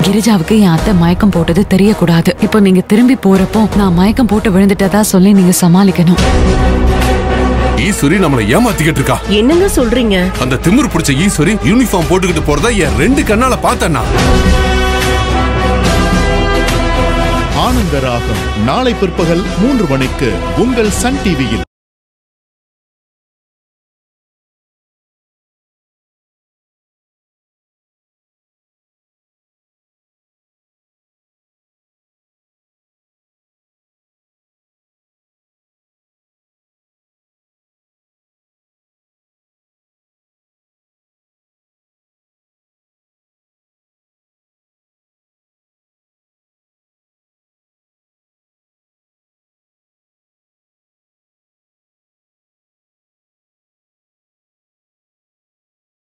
கிரிஜாவுக்கு என் அத்தை மயக்கம் போட்டது தெரியக்கூடாது. இப்போ நீங்க திரும்பி போறப்போ நான் மயக்கம் போட்டு விழுந்துட்டதா சொல்லி நீங்க சமாளிக்கணும். ஈஸ்வரி நம்மளை ஏமாத்திக்கிட்டு இருக்கா. என்னங்க சொல்றீங்க? அந்த திமிரு பிடிச்ச ஈஸ்வரி யூனிஃபார்ம் போட்டுக்கிட்டு போறதா என் 2 கண்ணால பார்த்தேன்னா. ஆனந்த ராகம் நாளை பிற்பகல் 3 மணிக்கு உங்கள் சன் டிவியில்.